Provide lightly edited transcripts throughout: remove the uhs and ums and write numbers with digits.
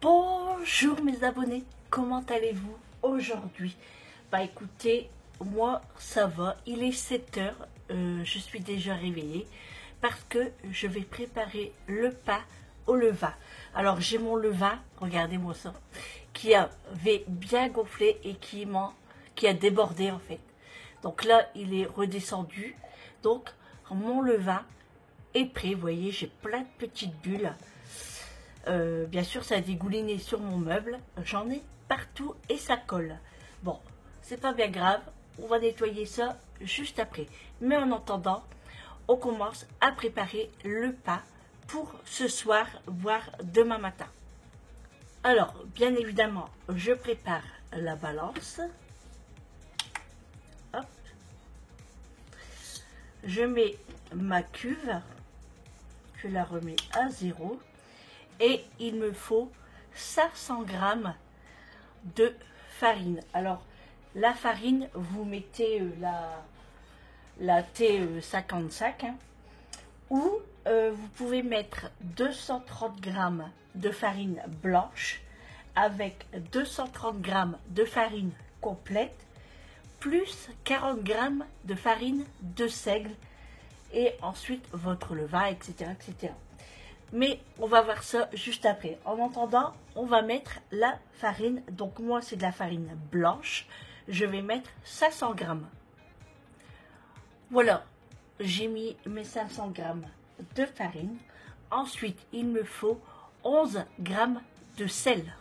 Bonjour mes abonnés, comment allez-vous aujourd'hui? Bah écoutez, moi ça va, il est 7 heures, je suis déjà réveillée parce que je vais préparer le pain au levain. Alors j'ai mon levain, regardez-moi ça, qui avait bien gonflé et qui a débordé en fait. Donc là il est redescendu, donc mon levain est prêt, vous voyez j'ai plein de petites bulles. Bien sûr, ça a dégouliné sur mon meuble. J'en ai partout et ça colle. Bon, c'est pas bien grave. On va nettoyer ça juste après. Mais en attendant, on commence à préparer le pain pour ce soir, voire demain matin. Alors, bien évidemment, je prépare la balance. Hop. Je mets ma cuve. Je la remets à 0. Et il me faut 500 g de farine. Alors, la farine, vous mettez la T55 hein, ou vous pouvez mettre 230 g de farine blanche avec 230 g de farine complète plus 40 g de farine de seigle et ensuite votre levain, etc., etc. Mais on va voir ça juste après. En attendant, on va mettre la farine. Donc moi, c'est de la farine blanche. Je vais mettre 500 g. Voilà, j'ai mis mes 500 g de farine. Ensuite, il me faut 11 g de sel.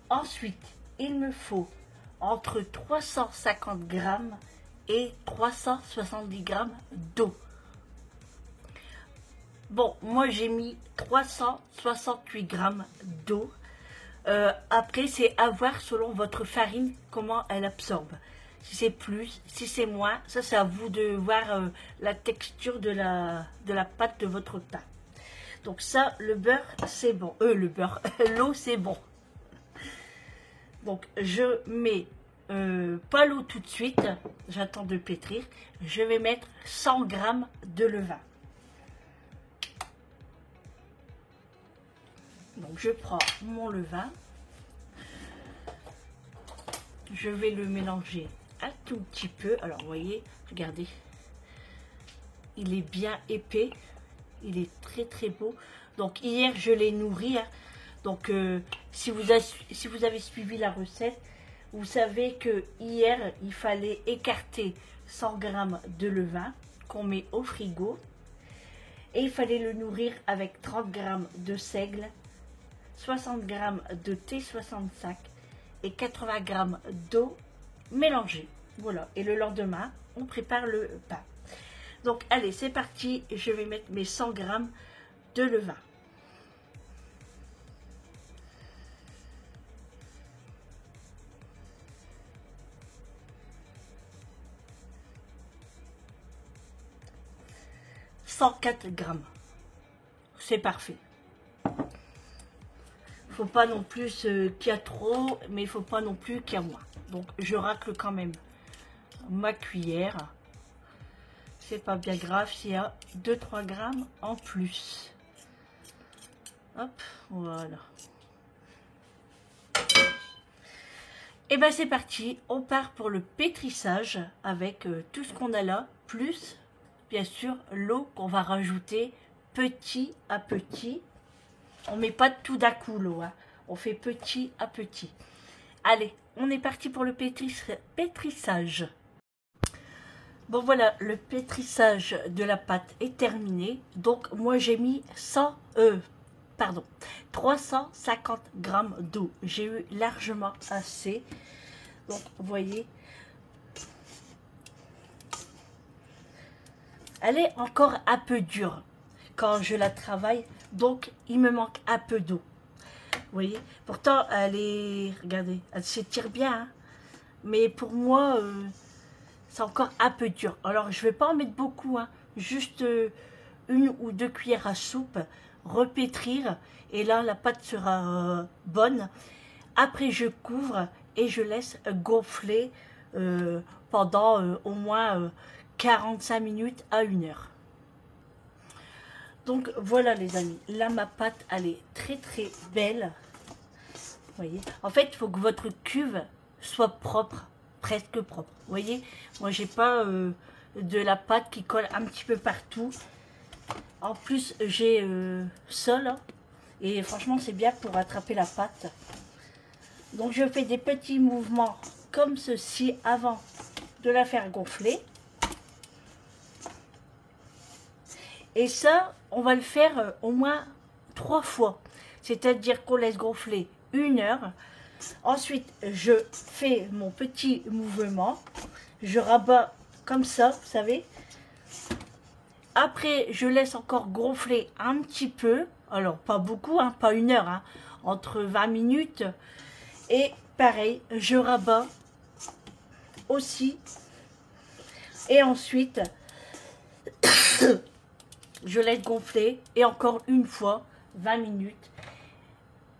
Ensuite, il me faut entre 350 g et 370 g d'eau. Bon, moi j'ai mis 368 g d'eau. Après, c'est à voir selon votre farine comment elle absorbe. Si c'est plus, si c'est moins, ça c'est à vous de voir la texture de la pâte de votre pain. Donc ça, le beurre, c'est bon. Le beurre, l'eau, c'est bon. Donc je mets pas l'eau tout de suite, j'attends de pétrir. Je vais mettre 100 g de levain. Donc je prends mon levain, je vais le mélanger un tout petit peu. Alors vous voyez, regardez, il est bien épais, il est très très beau. Donc hier je l'ai nourri, hein. Donc si vous avez suivi la recette, vous savez que hier il fallait écarter 100 g de levain qu'on met au frigo et il fallait le nourrir avec 30 g de seigle, 60 g de T65 et 80 g d'eau mélangée. Voilà, et le lendemain, on prépare le pain. Donc, allez, c'est parti. Je vais mettre mes 100 g de levain. « 104 g. C'est parfait. Faut pas non plus qu'il y a trop, mais il faut pas non plus qu'il y a moins. Donc je racle quand même ma cuillère. C'est pas bien grave s'il y a 2-3 grammes en plus. Hop, voilà. Et ben c'est parti, on part pour le pétrissage avec tout ce qu'on a là, plus bien sûr l'eau qu'on va rajouter petit à petit. On met pas tout d'un coup l'eau, hein. On fait petit à petit. Allez, on est parti pour le pétrissage. Bon voilà, le pétrissage de la pâte est terminé. Donc moi j'ai mis 350 g d'eau. J'ai eu largement assez. Donc vous voyez, elle est encore un peu dure quand je la travaille. Donc il me manque un peu d'eau. Vous voyez, pourtant elle est, regardez, elle s'étire bien, hein. Mais pour moi c'est encore un peu dur. Alors je vais pas en mettre beaucoup, hein. Juste 1 ou 2 cuillères à soupe, repétrir et là la pâte sera bonne. Après je couvre et je laisse gonfler pendant au moins 45 minutes à 1 heure. Donc voilà les amis, là ma pâte elle est très belle. Vous voyez, en fait il faut que votre cuve soit propre, presque propre. Vous voyez, moi j'ai pas de la pâte qui colle un petit peu partout. En plus j'ai ça là, et franchement c'est bien pour attraper la pâte. Donc je fais des petits mouvements comme ceci avant de la faire gonfler. Et ça, on va le faire au moins 3 fois. C'est-à-dire qu'on laisse gonfler 1 heure. Ensuite, je fais mon petit mouvement. Je rabats comme ça, vous savez. Après, je laisse encore gonfler un petit peu. Alors, pas beaucoup, hein, pas 1 heure. Hein, entre 20 minutes. Et pareil, je rabats aussi. Et ensuite... je laisse gonfler et encore une fois 20 minutes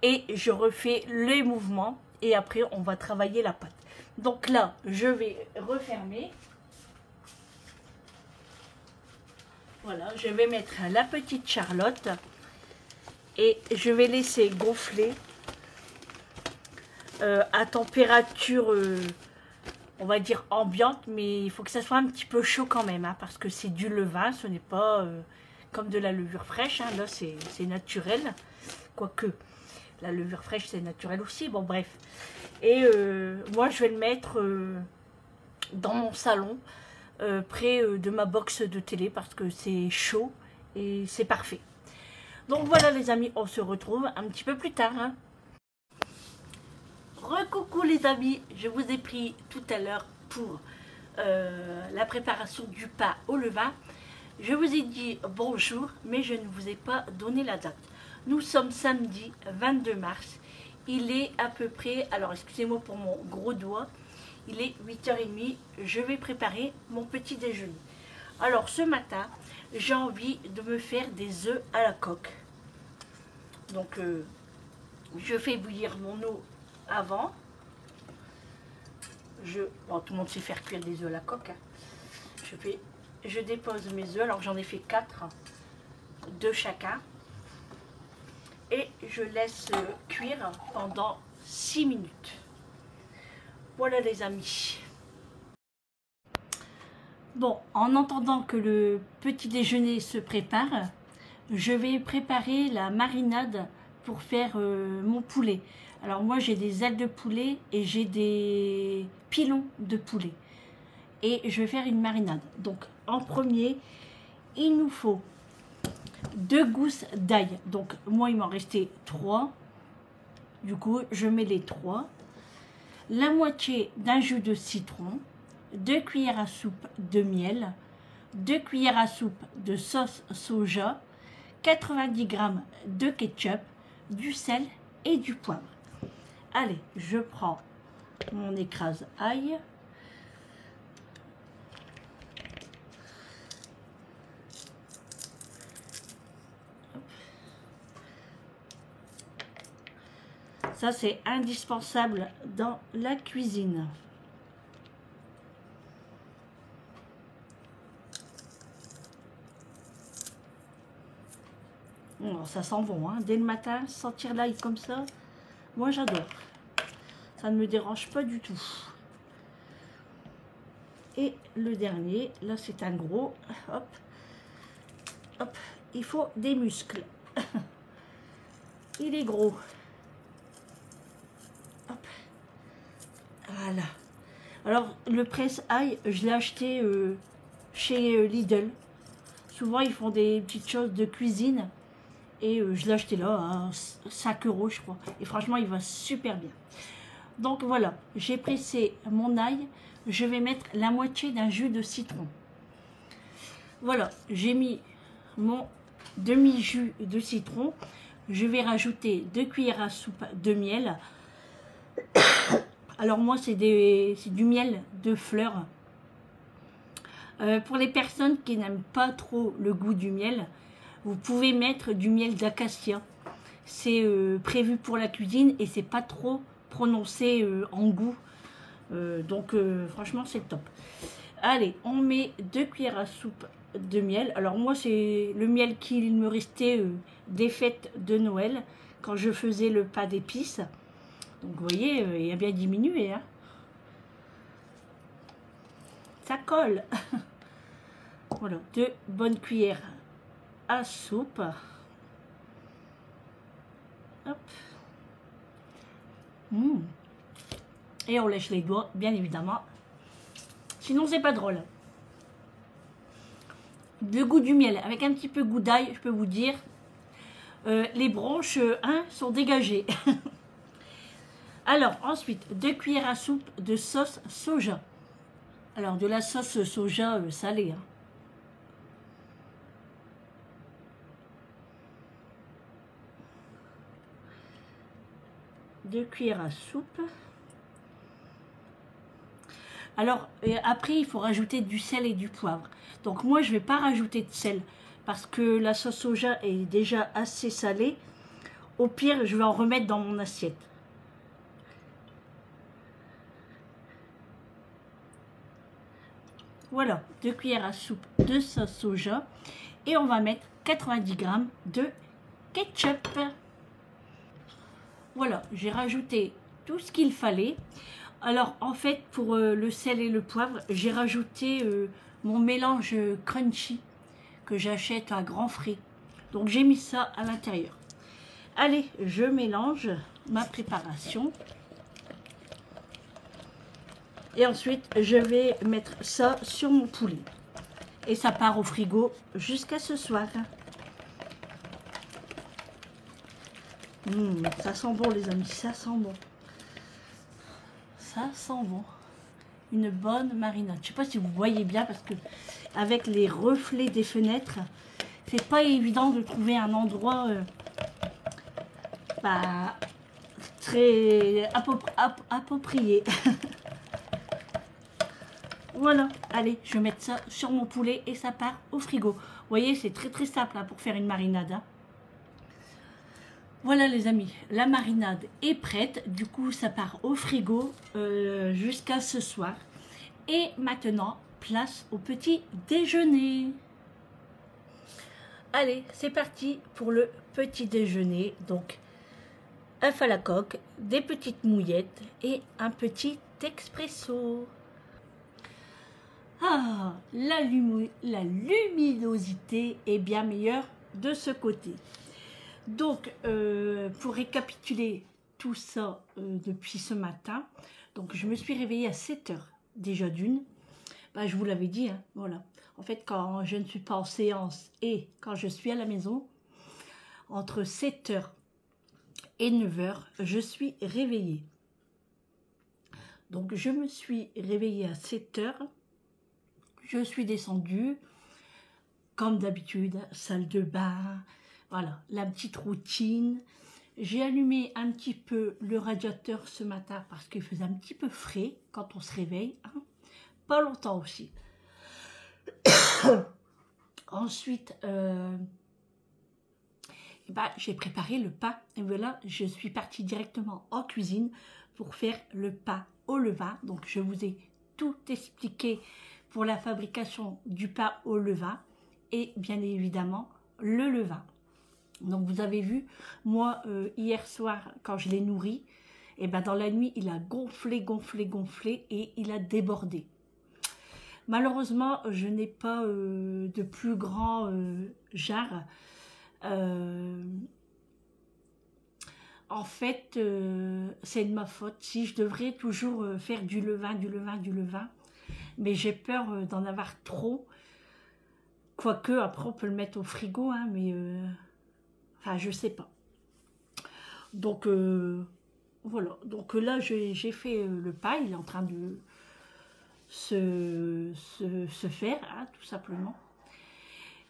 et je refais les mouvements et après on va travailler la pâte. Donc là je vais refermer, voilà, je vais mettre la petite Charlotte et je vais laisser gonfler à température on va dire ambiante, mais il faut que ça soit un petit peu chaud quand même, hein, parce que c'est du levain, ce n'est pas comme de la levure fraîche, hein, là c'est naturel, quoique la levure fraîche c'est naturel aussi, bon bref. Et moi je vais le mettre dans mon salon, près de ma box de télé, parce que c'est chaud et c'est parfait. Donc voilà les amis, on se retrouve un petit peu plus tard. Hein. Recoucou les amis, je vous ai pris tout à l'heure pour la préparation du pain au levain. Je vous ai dit bonjour, mais je ne vous ai pas donné la date. Nous sommes samedi 22 mars. Il est à peu près, alors excusez-moi pour mon gros doigt, il est 8h30. Je vais préparer mon petit déjeuner. Alors ce matin, j'ai envie de me faire des œufs à la coque. Donc je fais bouillir mon eau avant. Bon, tout le monde sait faire cuire des œufs à la coque. Hein. Je dépose mes œufs, alors j'en ai fait 4 de chacun. Et je laisse cuire pendant 6 minutes. Voilà les amis. Bon, en attendant que le petit déjeuner se prépare, je vais préparer la marinade pour faire mon poulet. Alors moi j'ai des ailes de poulet et j'ai des pilons de poulet. Et je vais faire une marinade. Donc en premier, il nous faut 2 gousses d'ail. Donc moi il m'en restait 3. Du coup je mets les 3. La moitié d'un jus de citron. 2 cuillères à soupe de miel. 2 cuillères à soupe de sauce soja. 90 g de ketchup. Du sel et du poivre. Allez, je prends mon écrase ail. Ça, c'est indispensable dans la cuisine. Oh, ça sent bon, hein. Dès le matin, sentir l'ail comme ça, moi j'adore. Ça ne me dérange pas du tout. Et le dernier, là c'est un gros, hop, hop, il faut des muscles. Il est gros. Hop. Voilà. Alors le presse-ail, je l'ai acheté chez Lidl. Souvent ils font des petites choses de cuisine. Et je l'ai acheté là à 5 € je crois. Et franchement il va super bien. Donc voilà, j'ai pressé mon ail. Je vais mettre la moitié d'un jus de citron. Voilà, j'ai mis mon demi-jus de citron. Je vais rajouter 2 cuillères à soupe de miel. Alors moi c'est du miel de fleurs. Pour les personnes qui n'aiment pas trop le goût du miel, vous pouvez mettre du miel d'acacia. C'est prévu pour la cuisine et c'est pas trop prononcé en goût. Donc franchement c'est top. Allez, on met 2 cuillères à soupe de miel. Alors moi, c'est le miel qu'il me restait des fêtes de Noël, quand je faisais le pas d'épices. Donc vous voyez, il a bien diminué. Hein. Ça colle. Voilà, 2 bonnes cuillères à soupe. Hop. Et on lèche les doigts, bien évidemment. Sinon, c'est pas drôle. Le goût du miel, avec un petit peu goût d'ail, je peux vous dire, les bronches sont dégagées. Alors, ensuite, 2 cuillères à soupe de sauce soja. Alors, de la sauce soja salée. Hein. Deux cuillères à soupe. Alors, après, il faut rajouter du sel et du poivre. Donc, moi, je ne vais pas rajouter de sel parce que la sauce soja est déjà assez salée. Au pire, je vais en remettre dans mon assiette. Voilà, 2 cuillères à soupe de sauce soja. Et on va mettre 90 g de ketchup. Voilà, j'ai rajouté tout ce qu'il fallait. Alors, en fait, pour le sel et le poivre, j'ai rajouté mon mélange crunchy que j'achète à Grand Frais. Donc, j'ai mis ça à l'intérieur. Allez, je mélange ma préparation. Et ensuite, je vais mettre ça sur mon poulet. Et ça part au frigo jusqu'à ce soir. Ça sent bon, les amis, ça sent bon. Ça sent bon. Une bonne marinade. Je ne sais pas si vous voyez bien parce que avec les reflets des fenêtres, c'est pas évident de trouver un endroit très approprié. Voilà, allez, je vais mettre ça sur mon poulet et ça part au frigo. Vous voyez, c'est très simple hein, pour faire une marinade. Hein. Voilà les amis, la marinade est prête. Du coup, ça part au frigo jusqu'à ce soir. Et maintenant, place au petit déjeuner. Allez, c'est parti pour le petit déjeuner. Donc, œuf à la coque, des petites mouillettes et un petit expresso. Ah, la luminosité est bien meilleure de ce côté. Donc, pour récapituler tout ça depuis ce matin, donc je me suis réveillée à 7 heures déjà d'une. Je vous l'avais dit, hein, voilà. En fait, quand je ne suis pas en séance et quand je suis à la maison, entre 7 heures et 9 heures, je suis réveillée. Donc, je me suis réveillée à 7 heures. Je suis descendue, comme d'habitude, salle de bain, voilà, la petite routine. J'ai allumé un petit peu le radiateur ce matin parce qu'il faisait un petit peu frais quand on se réveille. Hein. Pas longtemps aussi. Ensuite, j'ai préparé le pain. Et voilà, je suis partie directement en cuisine pour faire le pain au levain. Donc, je vous ai tout expliqué pour la fabrication du pain au levain et bien évidemment le levain. Donc vous avez vu, moi hier soir quand je l'ai nourri, et dans la nuit il a gonflé et il a débordé. Malheureusement je n'ai pas de plus grand jarre. En fait c'est de ma faute. Si je devrais toujours faire du levain, mais j'ai peur d'en avoir trop. Quoique, après, on peut le mettre au frigo, hein, mais... enfin, je sais pas. Donc, voilà. Donc là, j'ai fait le pain. Il est en train de se faire, hein, tout simplement.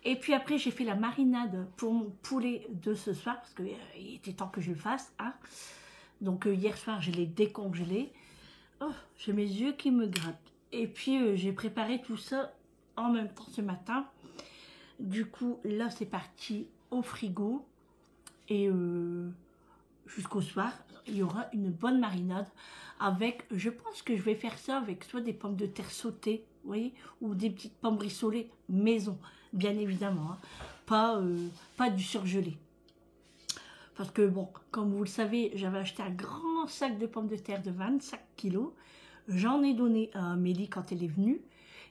Et puis après, j'ai fait la marinade pour mon poulet de ce soir, parce qu'il était temps que je le fasse. Hein. Donc, hier soir, je l'ai décongelé. Oh, j'ai mes yeux qui me grattent. Et puis, j'ai préparé tout ça en même temps ce matin. Du coup, là, c'est parti au frigo. Et jusqu'au soir, il y aura une bonne marinade avec, je pense que je vais faire ça avec soit des pommes de terre sautées, vous voyez, ou des petites pommes rissolées maison, bien évidemment, hein. Pas du surgelé. Parce que bon, comme vous le savez, j'avais acheté un grand sac de pommes de terre de 25 kilos. J'en ai donné à Amélie quand elle est venue.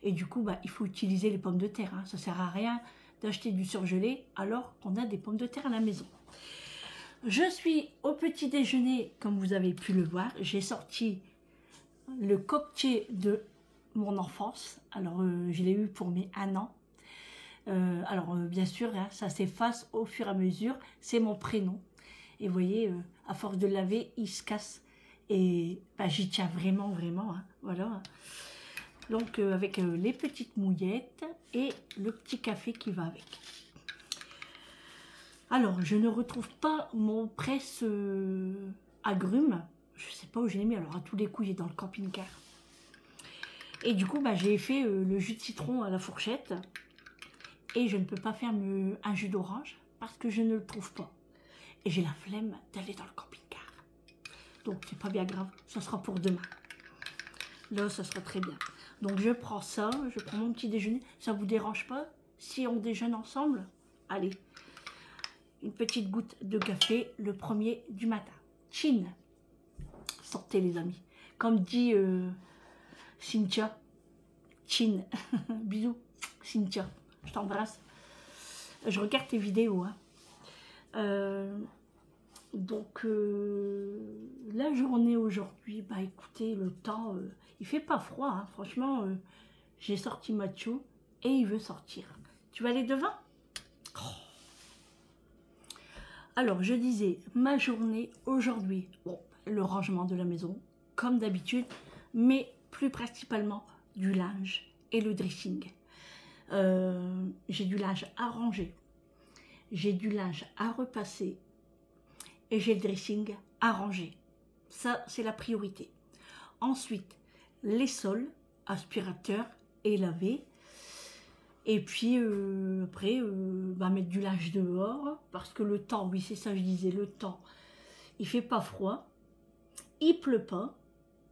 Et du coup, bah, il faut utiliser les pommes de terre, hein. Ça ne sert à rien d'acheter du surgelé alors qu'on a des pommes de terre à la maison. Je suis au petit déjeuner, comme vous avez pu le voir. J'ai sorti le cocktail de mon enfance. Alors, je l'ai eu pour mes 1 an. Bien sûr, hein, ça s'efface au fur et à mesure. C'est mon prénom. Et vous voyez, à force de laver, il se casse. Et bah, j'y tiens vraiment, vraiment. Hein, voilà. Donc, avec les petites mouillettes et le petit café qui va avec. Alors, je ne retrouve pas mon presse agrumes. Je ne sais pas où je l'ai mis. Alors, à tous les coups, il est dans le camping-car. Et du coup, bah, j'ai fait le jus de citron à la fourchette. Et je ne peux pas faire un jus d'orange parce que je ne le trouve pas. Et j'ai la flemme d'aller dans le camping-car. Donc, c'est pas bien grave. Ça sera pour demain. Là, ça sera très bien. Donc, je prends ça. Je prends mon petit déjeuner. Ça vous dérange pas si on déjeune ensemble? Allez. Une petite goutte de café, le premier du matin. Chin. Sortez les amis. Comme dit Cynthia. Chin. Bisous Cynthia. Je t'embrasse. Je regarde tes vidéos. Hein. La journée aujourd'hui, bah écoutez, le temps, il fait pas froid. Hein. Franchement, j'ai sorti Mathieu et il veut sortir. Tu vas aller devant? Alors, je disais, ma journée aujourd'hui, bon, le rangement de la maison, comme d'habitude, mais plus principalement du linge et le dressing. J'ai du linge à ranger, j'ai du linge à repasser et j'ai le dressing à ranger. Ça, c'est la priorité. Ensuite, les sols, aspirateur et laver. Et puis après, mettre du linge dehors, parce que le temps, oui c'est ça je disais, le temps, il fait pas froid, il pleut pas,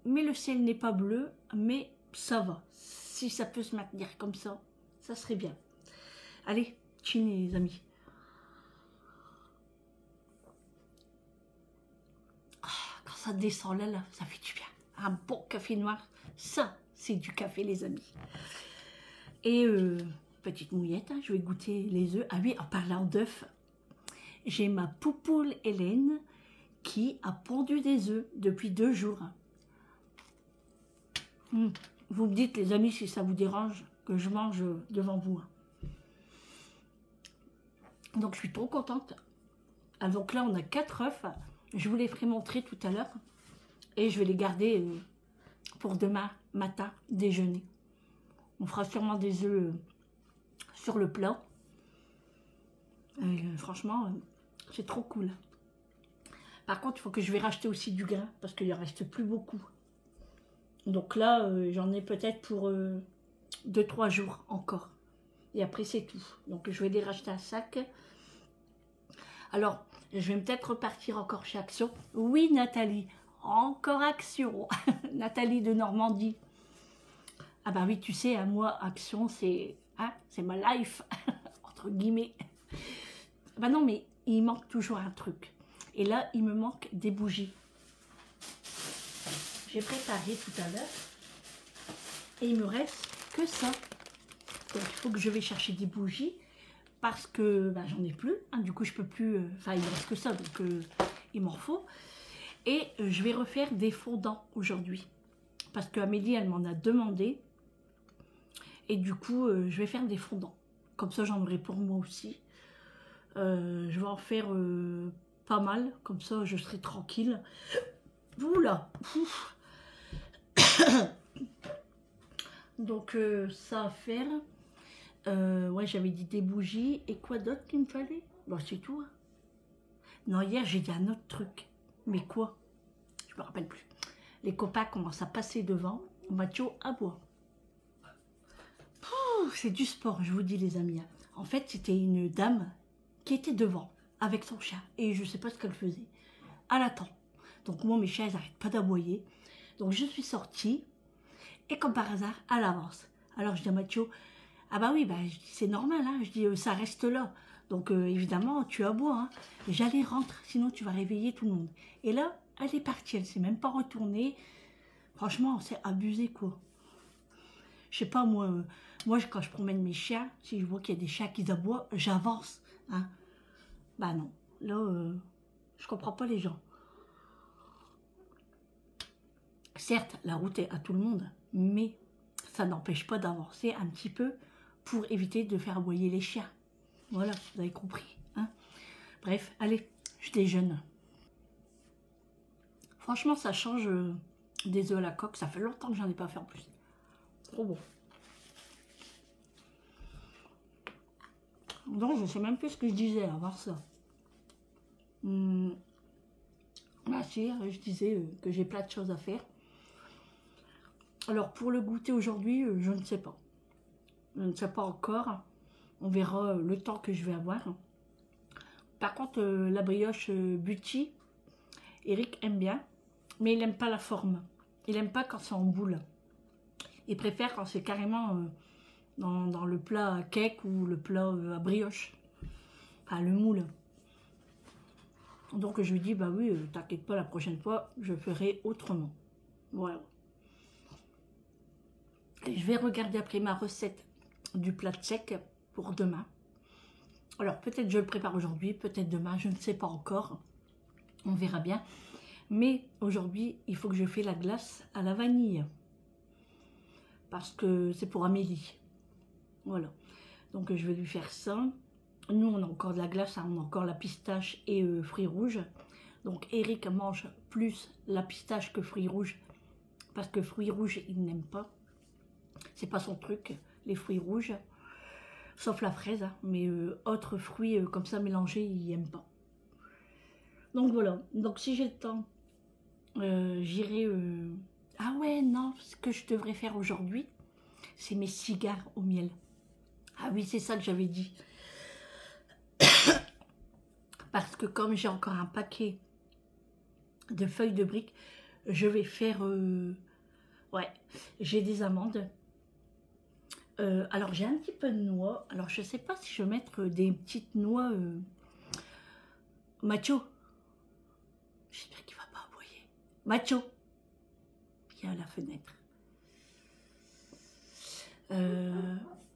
mais le ciel n'est pas bleu, mais ça va. Si ça peut se maintenir comme ça serait bien. Allez, chin les amis. Quand ça descend là, ça fait du bien. Un bon café noir, ça c'est du café les amis. Et petite mouillette, hein, je vais goûter les œufs. Ah oui, en parlant d'œufs, j'ai ma poupoule Hélène qui a pondu des œufs depuis 2 jours. Vous me dites les amis si ça vous dérange que je mange devant vous. Donc je suis trop contente. Ah, donc là on a 4 œufs. Je vous les ferai montrer tout à l'heure. Et je vais les garder pour demain matin déjeuner. On fera sûrement des œufs sur le plat. Franchement, c'est trop cool. Par contre, il faut que je vais racheter aussi du grain parce qu'il ne reste plus beaucoup. Donc là, j'en ai peut-être pour 2-3 jours encore. Et après, c'est tout. Donc, je vais les racheter un sac. Alors, je vais peut-être repartir encore chez Action. Oui, Nathalie, encore Action. Nathalie de Normandie. Ah bah oui, tu sais, hein, moi, Action, c'est ma life, entre guillemets. Bah non, mais il manque toujours un truc. Et là, il me manque des bougies. J'ai préparé tout à l'heure. Et il me reste que ça. Donc, il faut que je vais chercher des bougies. Parce que bah, j'en ai plus. Hein, du coup, je peux plus... Enfin, il ne reste que ça, donc il m'en faut. Et je vais refaire des fondants aujourd'hui. Parce que Amélie, elle m'en a demandé. Et du coup, je vais faire des fondants. Comme ça, j'en aurai pour moi aussi. Je vais en faire pas mal. Comme ça, je serai tranquille. Oula. Donc, ça à faire. Ouais, j'avais dit des bougies. Et quoi d'autre qu'il me fallait? Bon, c'est tout. Hein. Non, hier, j'ai dit un autre truc. Mais quoi? Je me rappelle plus. Les copains commencent à passer devant. Mathieu à bois. C'est du sport, je vous dis les amis. En fait, c'était une dame qui était devant avec son chien. Et je ne sais pas ce qu'elle faisait. elle attend. Donc moi, mes chiens, ils n'arrêtent pas d'aboyer. Donc je suis sortie, et comme par hasard, elle avance. Alors je dis à Mathieu, ah bah oui, bah, c'est normal, hein. Je dis, ça reste là. Donc évidemment, tu aboies. Hein. J'allais rentrer, sinon tu vas réveiller tout le monde. Et là, elle est partie, elle s'est même pas retournée. Franchement, c'est abusé, quoi. Je sais pas, moi, quand je promène mes chiens, si je vois qu'il y a des chiens qui aboient, j'avance. Hein. Bah non, là, je comprends pas les gens. Certes, la route est à tout le monde, mais ça n'empêche pas d'avancer un petit peu pour éviter de faire aboyer les chiens. Voilà, vous avez compris. Hein. Bref, allez, je déjeune. Franchement, ça change des œufs à la coque. Ça fait longtemps que j'en ai pas fait en plus. Trop bon. Donc, je sais même plus ce que je disais avant ça. Ah si, je disais que j'ai plein de choses à faire. Alors, pour le goûter aujourd'hui, je ne sais pas. Je ne sais pas encore. On verra le temps que je vais avoir. Par contre, la brioche Buty, Eric aime bien, mais il n'aime pas la forme. Il n'aime pas quand c'est en boule. Il préfère quand c'est carrément dans le plat cake ou le plat à brioche. Enfin, le moule. Donc je lui dis, bah oui, t'inquiète pas, la prochaine fois, je ferai autrement. Voilà. Et je vais regarder après ma recette du plat de sec pour demain. Alors peut-être je le prépare aujourd'hui, peut-être demain, je ne sais pas encore. On verra bien. Mais aujourd'hui, il faut que je fasse la glace à la vanille. Parce que c'est pour Amélie. Voilà. Donc je vais lui faire ça. Nous, on a encore de la glace, hein, on a encore la pistache et fruits rouges. Donc Eric mange plus la pistache que fruits rouges. Parce que fruits rouges, il n'aime pas. C'est pas son truc, les fruits rouges. Sauf la fraise, hein, mais autres fruits comme ça mélangés, il n'aime pas. Donc voilà. Donc si j'ai le temps, j'irai... Ah ouais, non, ce que je devrais faire aujourd'hui, c'est mes cigares au miel. Ah oui, c'est ça que j'avais dit. Parce que comme j'ai encore un paquet de feuilles de briques, je vais faire... ouais, j'ai des amandes. Alors j'ai un petit peu de noix. Alors je sais pas si je vais mettre des petites noix... Macho. J'espère qu'il va pas aboyer. Macho. Viens à la fenêtre.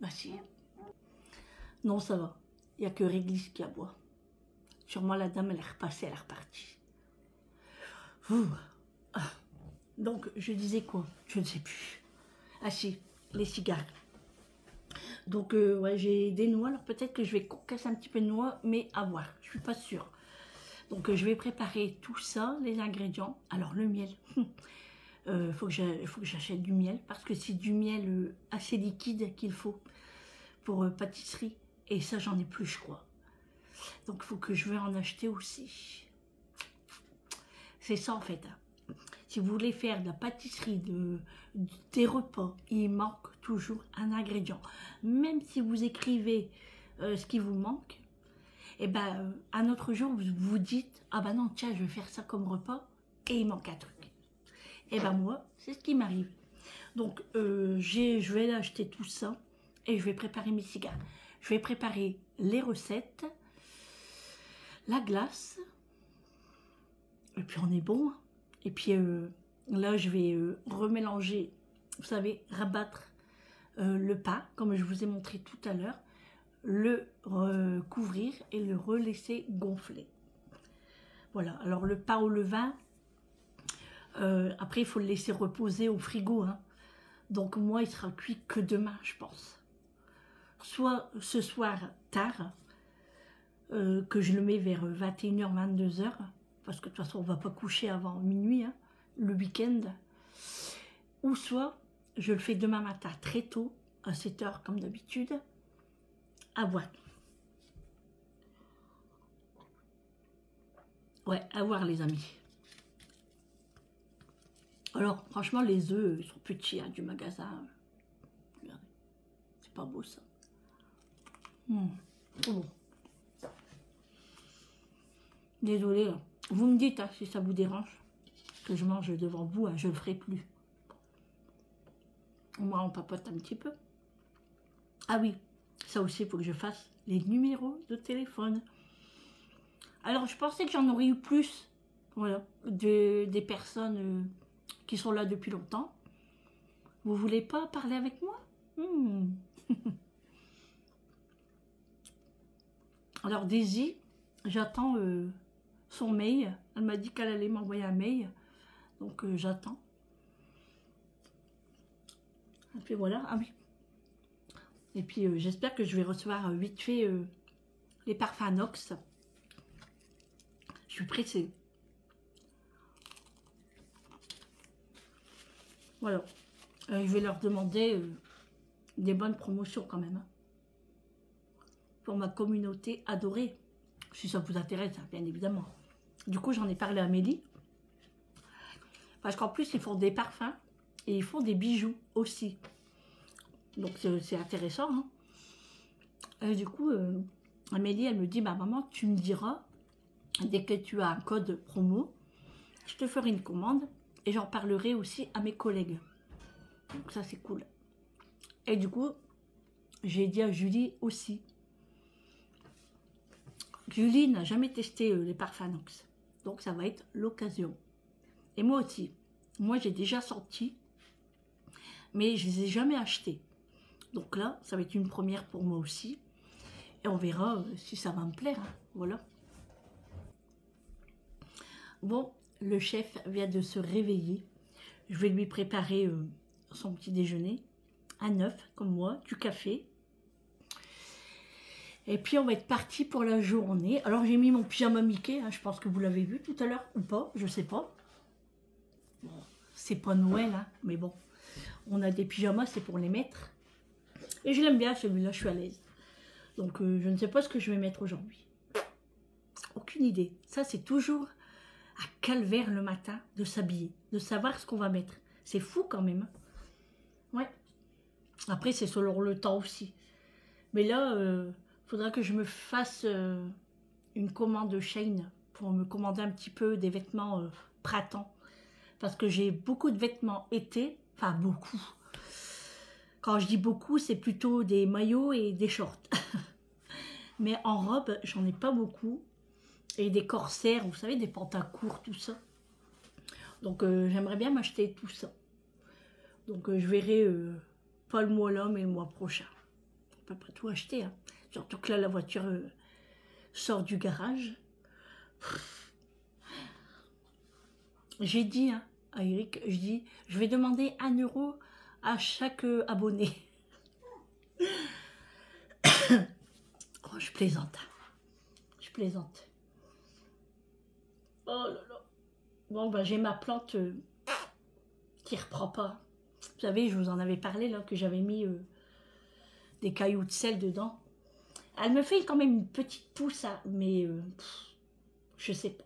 Bah si. Non, ça va. Il n'y a que Réglisse qui aboie. Sûrement la dame, elle est repassée, elle est repartie. Ah. Donc, je disais quoi? Je ne sais plus. Ah si, les cigares. Donc, ouais, j'ai des noix. Alors, peut-être que je vais concasser un petit peu de noix, mais à voir. Je suis pas sûre. Donc, je vais préparer tout ça, les ingrédients. Alors, le miel. Faut que j'achète du miel. Parce que c'est du miel assez liquide qu'il faut pour pâtisserie. Et ça, j'en ai plus, je crois. Donc, il faut que je vais en acheter aussi. C'est ça, en fait. Si vous voulez faire de la pâtisserie, des repas, il manque toujours un ingrédient. Même si vous écrivez ce qui vous manque, et ben, un autre jour, vous vous dites, ah ben non, tiens, je vais faire ça comme repas, et il manque un truc. Et ben moi, c'est ce qui m'arrive. Donc, je vais acheter tout ça, et je vais préparer mes cigares. Je vais préparer les recettes, la glace, et puis on est bon. Et puis là, je vais remélanger, vous savez, rabattre le pain, comme je vous ai montré tout à l'heure, le couvrir et le relaisser gonfler. Voilà, alors le pain au levain, après il faut le laisser reposer au frigo. Hein. Donc moi, il sera cuit que demain, je pense. Soit ce soir tard, que je le mets vers 21h, 22h, parce que de toute façon, on ne va pas coucher avant minuit, hein, le week-end. Ou soit, je le fais demain matin très tôt, à 7h comme d'habitude, à voir. Ouais, à voir les amis. Alors, franchement, les œufs, ils sont petits, hein, du magasin. Regardez, c'est pas beau ça. Trop bon. Désolée, Vous me dites hein, si ça vous dérange que je mange devant vous, hein, je ne le ferai plus. Moi, on papote un petit peu. Ah oui, ça aussi, il faut que je fasse les numéros de téléphone. Alors, je pensais que j'en aurais eu plus, voilà, des personnes qui sont là depuis longtemps. Vous voulez pas parler avec moi? Alors, Daisy, j'attends son mail. Elle m'a dit qu'elle allait m'envoyer un mail. Donc, j'attends. Et puis voilà, ah oui. Et puis, j'espère que je vais recevoir vite fait les parfums Nox. Je suis pressée. Voilà. Je vais leur demander des bonnes promotions quand même. Hein, pour ma communauté adorée. Si ça vous intéresse, hein, bien évidemment. Du coup, j'en ai parlé à Amélie. Parce qu'en plus, ils font des parfums et ils font des bijoux aussi. Donc, c'est intéressant. Hein. Et du coup, Amélie, elle me dit, bah, maman, tu me diras, dès que tu as un code promo, je te ferai une commande et j'en parlerai aussi à mes collègues. Donc, ça, c'est cool. Et du coup, j'ai dit à Julie aussi. Julie n'a jamais testé les parfums Nox. Donc, ça va être l'occasion. Et moi aussi. Moi, j'ai déjà senti, mais je ne les ai jamais achetés. Donc là, ça va être une première pour moi aussi. Et on verra si ça va me plaire. Hein. Voilà. Bon, le chef vient de se réveiller. Je vais lui préparer son petit déjeuner. Un œuf, comme moi, du café. Et puis, on va être parti pour la journée. Alors, j'ai mis mon pyjama Mickey. Hein, je pense que vous l'avez vu tout à l'heure ou pas. Je sais pas. Bon, c'est pas Noël, hein, mais bon. On a des pyjamas, c'est pour les mettre. Et je l'aime bien celui-là, je suis à l'aise. Donc, je ne sais pas ce que je vais mettre aujourd'hui. Aucune idée. Ça, c'est toujours à calvaire le matin de s'habiller, de savoir ce qu'on va mettre. C'est fou quand même. Ouais. Après, c'est selon le temps aussi. Mais là, faudra que je me fasse une commande Shein pour me commander un petit peu des vêtements printemps. Parce que j'ai beaucoup de vêtements été, enfin beaucoup. Quand je dis beaucoup, c'est plutôt des maillots et des shorts. Mais en robe, j'en ai pas beaucoup. Et des corsaires, vous savez, des pantacourts, tout ça. Donc, j'aimerais bien m'acheter tout ça. Donc, je verrai pas le mois là, mais le mois prochain. On peut pas tout acheter. Hein. Surtout que là, la voiture sort du garage. J'ai dit hein, à Eric, je vais demander 1 € à chaque abonné. Oh, je plaisante. Je plaisante. Oh là là. Bon, ben, j'ai ma plante qui reprend pas. Vous savez, je vous en avais parlé, là, que j'avais mis des cailloux de sel dedans. Elle me fait quand même une petite pousse, hein, mais je sais pas.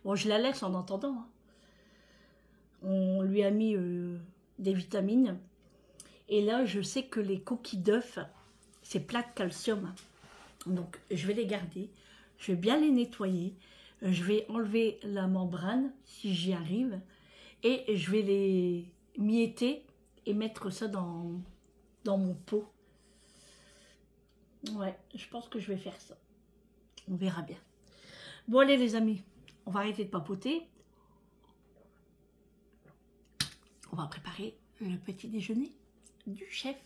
Bon, je la laisse en entendant. Hein. On lui a mis des vitamines. Et là, je sais que les coquilles d'œufs, c'est plein de calcium. Donc, je vais les garder. Je vais bien les nettoyer. Je vais enlever la membrane, si j'y arrive. Et je vais les mietter et mettre ça dans mon pot. Ouais, je pense que je vais faire ça. On verra bien. Bon, allez les amis, on va arrêter de papoter. On va préparer le petit déjeuner du chef.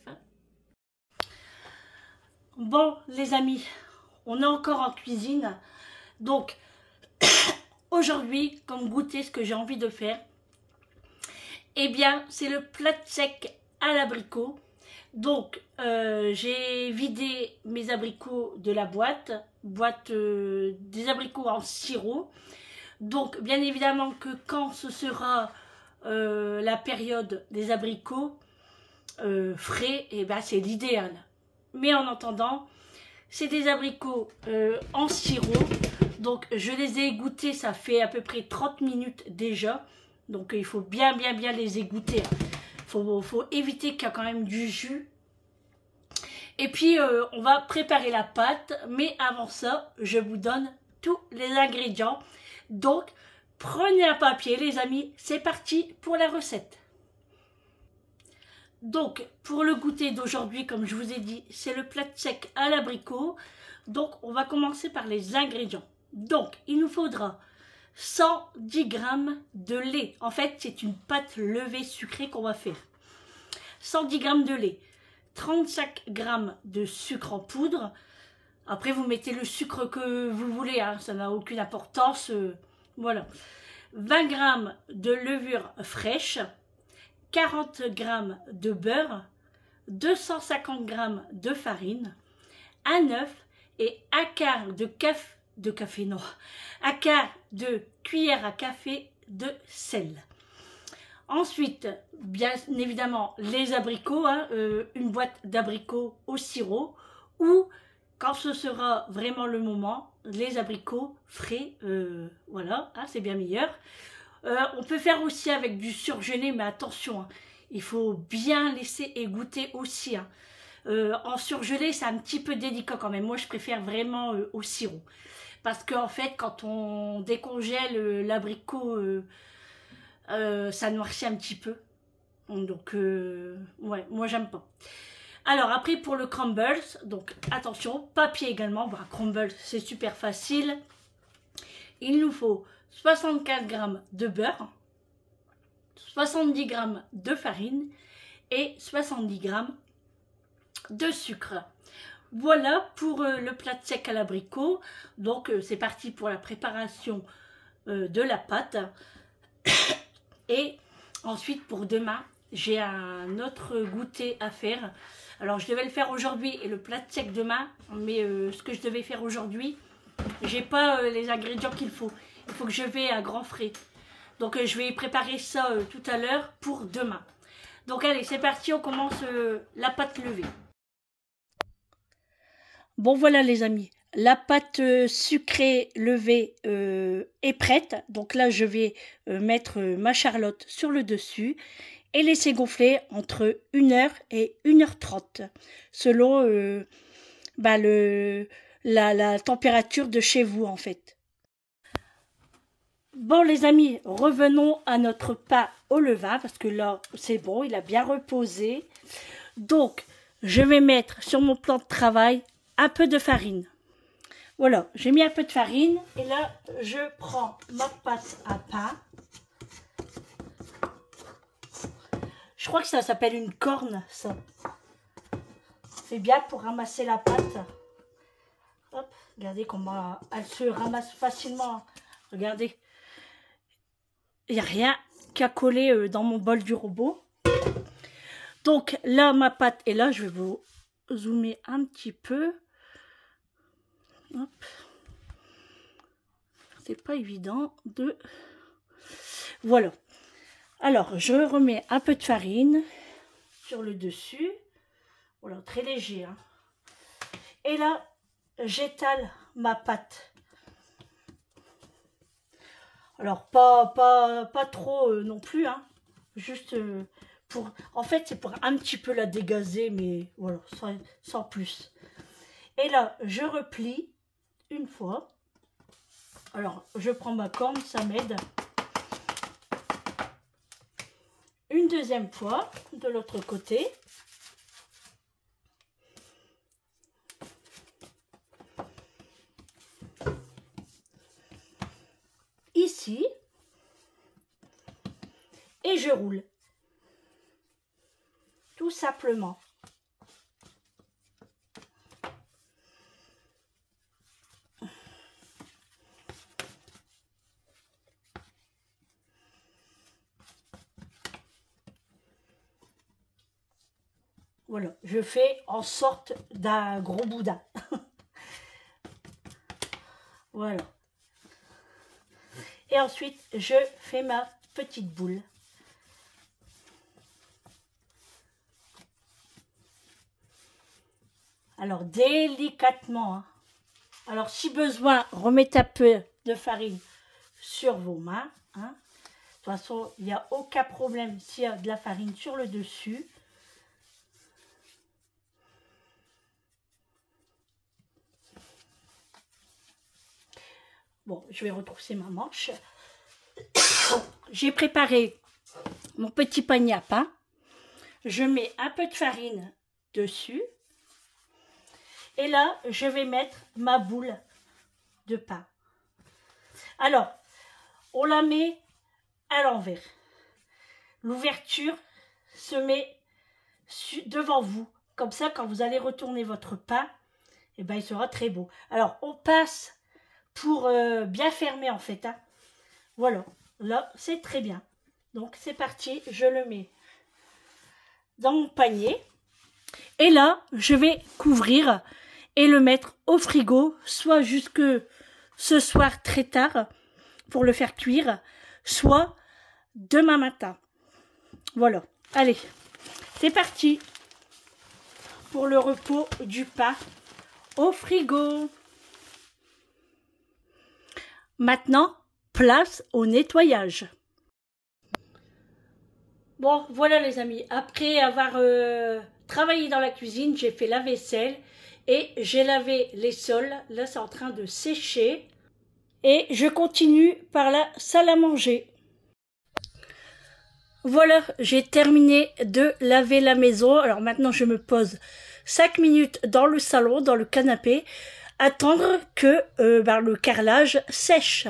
Bon, les amis, on est encore en cuisine. Donc, aujourd'hui, comme goûter ce que j'ai envie de faire, eh bien, c'est le plat de sec à l'abricot. Donc, j'ai vidé mes abricots de la boîte des abricots en sirop. Donc, bien évidemment que quand ce sera la période des abricots frais, eh ben, c'est l'idéal. Mais en attendant, c'est des abricots en sirop. Donc, je les ai égouttés, ça fait à peu près 30 minutes déjà. Donc, il faut bien les égoutter. Faut éviter qu'il y a quand même du jus. Et puis, on va préparer la pâte. Mais avant ça, je vous donne tous les ingrédients. Donc, prenez un papier les amis, c'est parti pour la recette. Donc, pour le goûter d'aujourd'hui, comme je vous ai dit, c'est le plat sec à l'abricot. Donc, on va commencer par les ingrédients. Donc, il nous faudra 110 g de lait. En fait, c'est une pâte levée sucrée qu'on va faire. 110 g de lait, 35 g de sucre en poudre. Après, vous mettez le sucre que vous voulez, hein, ça n'a aucune importance. Voilà. 20 g de levure fraîche, 40 g de beurre, 250 g de farine, un œuf et un quart un quart de cuillère à café de sel. Ensuite, bien évidemment, les abricots, hein, une boîte d'abricots au sirop, ou quand ce sera vraiment le moment, les abricots frais, voilà, hein, c'est bien meilleur. On peut faire aussi avec du surgelé, mais attention, hein, il faut bien laisser égoutter aussi. Hein. En surgelé, c'est un petit peu délicat quand même. Moi, je préfère vraiment au sirop. Parce qu'en fait, quand on décongèle l'abricot, ça noircit un petit peu. Donc, ouais, moi, j'aime pas. Alors, après, pour le crumbles, donc attention, papier également. Bon, crumble, c'est super facile. Il nous faut 64 g de beurre, 70 g de farine et 70 g de sucre. Voilà pour le plat sec à l'abricot. Donc c'est parti pour la préparation de la pâte. Et ensuite pour demain, j'ai un autre goûter à faire. Alors je devais le faire aujourd'hui et le plat sec demain. Mais ce que je devais faire aujourd'hui, j'ai pas les ingrédients qu'il faut. Il faut que je vais à grand frais. Donc je vais préparer ça tout à l'heure pour demain. Donc allez, c'est parti, on commence la pâte levée. Bon voilà les amis, la pâte sucrée levée est prête. Donc là je vais mettre ma charlotte sur le dessus et laisser gonfler entre 1h et 1h30 selon la température de chez vous en fait. Bon les amis, revenons à notre pain au levain parce que là c'est bon, il a bien reposé. Donc je vais mettre sur mon plan de travail un peu de farine. Voilà, j'ai mis un peu de farine et là je prends ma pâte à pain. Je crois que ça s'appelle une corne, ça. C'est bien pour ramasser la pâte. Hop, regardez comment elle se ramasse facilement. Regardez. Il n'y a rien qu'à coller dans mon bol du robot. Donc là, ma pâte est là. Je vais vous zoomer un petit peu. Hop. C'est pas évident de... Voilà. Alors, je remets un peu de farine sur le dessus. Voilà, très léger. Hein. Et là, j'étale ma pâte. Alors, pas trop non plus. Hein. Juste pour... En fait, c'est pour un petit peu la dégazer, mais voilà, sans plus. Et là, je replie une fois. Alors, je prends ma corne, ça m'aide. Une deuxième fois, de l'autre côté. Ici. Et je roule. Tout simplement. Voilà, je fais en sorte d'un gros boudin. Voilà. Et ensuite, je fais ma petite boule. Alors, délicatement. Hein. Alors, si besoin, remettez un peu de farine sur vos mains. Hein. De toute façon, il n'y a aucun problème s'il y a de la farine sur le dessus. Bon, je vais retrousser ma manche. J'ai préparé mon petit panier à pain. Je mets un peu de farine dessus. Et là, je vais mettre ma boule de pain. Alors, on la met à l'envers. L'ouverture se met devant vous. Comme ça, quand vous allez retourner votre pain, eh ben, il sera très beau. Alors, on passe pour bien fermer en fait. Hein. Voilà, là, c'est très bien. Donc, c'est parti, je le mets dans mon panier. Et là, je vais couvrir et le mettre au frigo, soit jusque ce soir très tard pour le faire cuire, soit demain matin. Voilà, allez, c'est parti pour le repos du pain au frigo. Maintenant, place au nettoyage. Bon, voilà les amis, après avoir travaillé dans la cuisine, j'ai fait la vaisselle et j'ai lavé les sols. Là, c'est en train de sécher. Et je continue par la salle à manger. Voilà, j'ai terminé de laver la maison. Alors maintenant, je me pose 5 minutes dans le salon, dans le canapé, attendre que le carrelage sèche.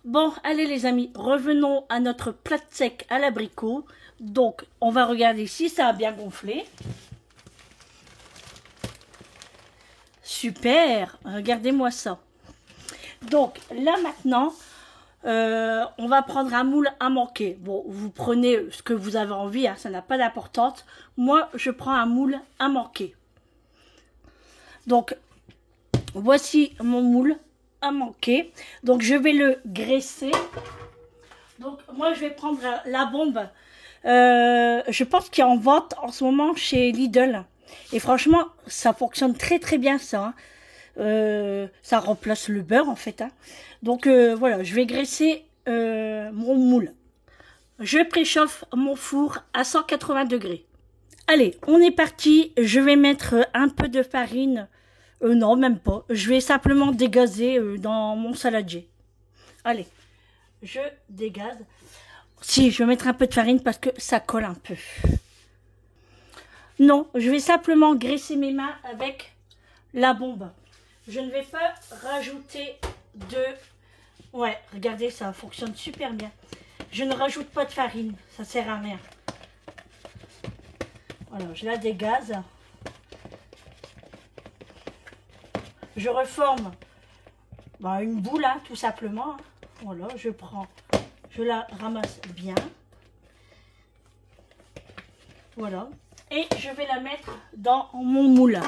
Bon, allez les amis, revenons à notre plat sec à l'abricot. Donc, on va regarder si ça a bien gonflé. Super, regardez-moi ça. Donc, là maintenant, on va prendre un moule à manquer. Bon, vous prenez ce que vous avez envie, hein, ça n'a pas d'importance. Moi, je prends un moule à manquer. Donc, voici mon moule à manquer. Donc, je vais le graisser. Donc, moi, je vais prendre la bombe. Je pense qu'il y a en vente en ce moment chez Lidl. Et franchement, ça fonctionne très très bien ça. Hein. Ça remplace le beurre en fait. Hein. Donc voilà, je vais graisser mon moule. Je préchauffe mon four à 180 degrés. Allez, on est parti. Je vais mettre un peu de farine. Non, même pas. Je vais simplement dégazer dans mon saladier. Allez, je dégaze. Si, je vais mettre un peu de farine parce que ça colle un peu. Non, je vais simplement graisser mes mains avec la bombe. Je ne vais pas rajouter de... Ouais, regardez, ça fonctionne super bien. Je ne rajoute pas de farine, ça sert à rien. Voilà, je la dégaze. Je reforme une boule, hein, tout simplement. Voilà, je prends, je la ramasse bien. Voilà. Et je vais la mettre dans mon moule.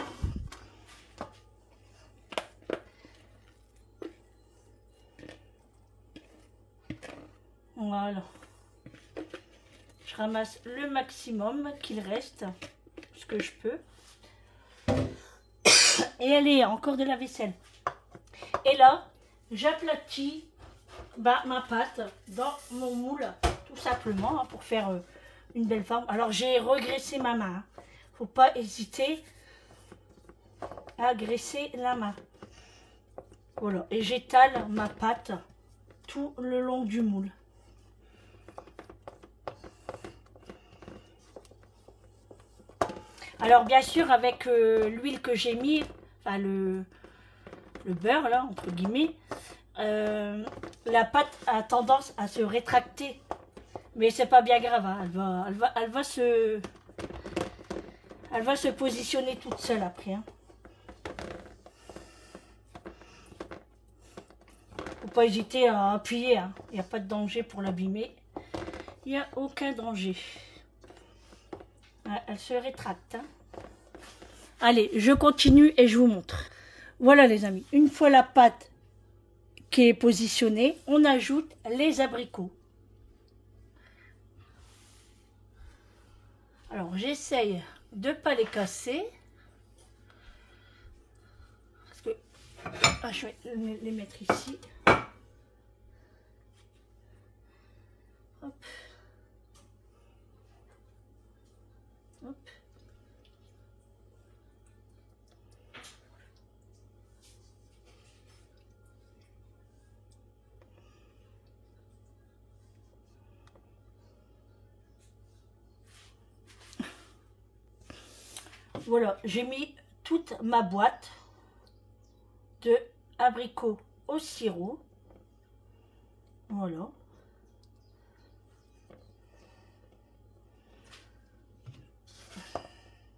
Voilà. Je ramasse le maximum qu'il reste, ce que je peux. Et allez, encore de la vaisselle. Et là, j'aplatis ma pâte dans mon moule, tout simplement, hein, pour faire une belle forme. Alors, j'ai regraissé ma main. Hein. Faut pas hésiter à graisser la main. Voilà. Et j'étale ma pâte tout le long du moule. Alors, bien sûr, avec l'huile que j'ai mis, enfin le beurre, là, entre guillemets, la pâte a tendance à se rétracter. Mais c'est pas bien grave, hein. Elle va se positionner toute seule après. Hein. Faut pas hésiter à appuyer. Hein. Il n'y a pas de danger pour l'abîmer. Il n'y a aucun danger. Elle se rétracte. Hein. Allez, je continue et je vous montre. Voilà les amis. Une fois la pâte qui est positionnée, on ajoute les abricots. Alors, j'essaye de ne pas les casser. Parce que je vais les mettre ici. Hop. Hop. Hop. Voilà, j'ai mis toute ma boîte de abricots au sirop. Voilà.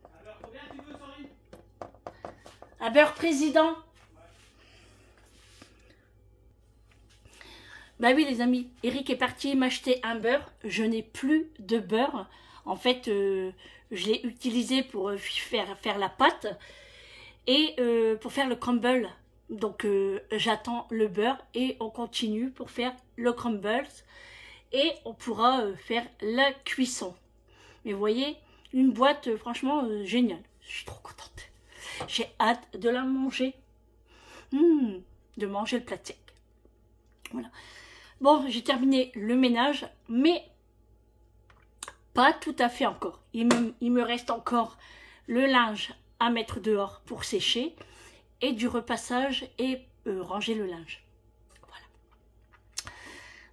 Alors, combien tu veux, Sandrine? Un beurre président. Bah oui les amis, Eric est parti m'acheter un beurre. Je n'ai plus de beurre. En fait, je l'ai utilisé pour faire la pâte et pour faire le crumble. Donc j'attends le beurre et on continue pour faire le crumble. Et on pourra faire la cuisson. Mais vous voyez, une boîte franchement géniale. Je suis trop contente. J'ai hâte de la manger. De manger le plat sec. Voilà. Bon, j'ai terminé le ménage, mais pas tout à fait encore. Il me reste encore le linge à mettre dehors pour sécher et du repassage et ranger le linge. Voilà.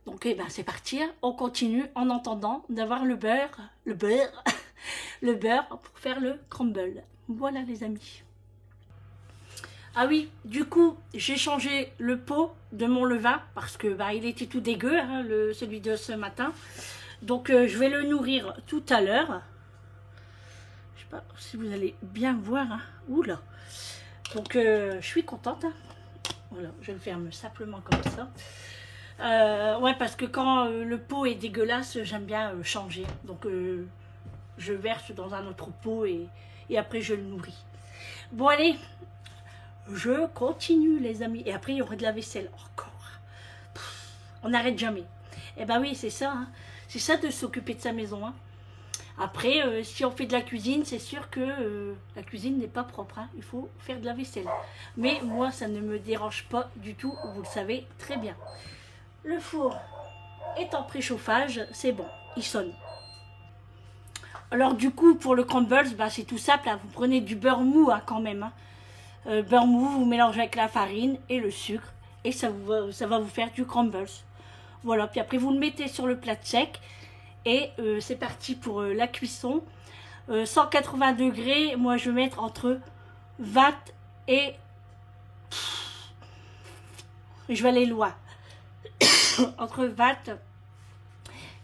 Donc, eh ben, c'est parti. On continue en attendant d'avoir le beurre, le beurre pour faire le crumble. Voilà les amis. Ah oui, du coup, j'ai changé le pot de mon levain parce que bah, il était tout dégueu, hein, celui de ce matin. Donc, je vais le nourrir tout à l'heure. Je sais pas si vous allez bien voir. Hein. Oula. Donc, je suis contente. Hein. Voilà, je le ferme simplement comme ça. Ouais, parce que quand le pot est dégueulasse, j'aime bien changer. Donc, je verse dans un autre pot et après, je le nourris. Bon, allez. Je continue les amis. Et après il y aura de la vaisselle encore. On n'arrête jamais. Eh ben oui c'est ça. Hein. C'est ça de s'occuper de sa maison. Hein. Après si on fait de la cuisine c'est sûr que la cuisine n'est pas propre. Hein. Il faut faire de la vaisselle. Mais moi ça ne me dérange pas du tout. Vous le savez très bien. Le four est en préchauffage. C'est bon. Il sonne. Alors du coup pour le crumble bah, c'est tout simple. Hein. Vous prenez du beurre mou hein, quand même. Hein. Beurre mou, vous mélangez avec la farine et le sucre et ça va vous faire du crumble. Voilà, puis après vous le mettez sur le plat sec et c'est parti pour la cuisson. 180 degrés, moi je vais mettre entre 20 et... je vais aller loin. Entre 20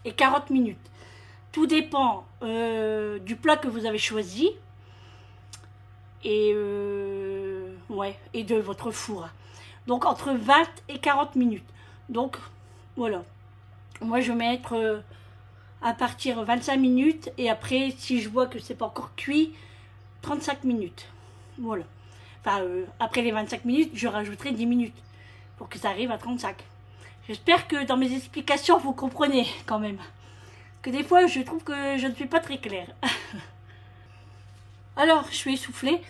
et 40 minutes. Tout dépend du plat que vous avez choisi. Et ouais, et de votre four. Donc entre 20 et 40 minutes. Donc voilà. Moi je vais mettre à partir 25 minutes et après si je vois que c'est pas encore cuit, 35 minutes. Voilà. Enfin après les 25 minutes, je rajouterai 10 minutes pour que ça arrive à 35. J'espère que dans mes explications vous comprenez quand même. Que des fois je trouve que je ne suis pas très claire. Alors, je suis essoufflée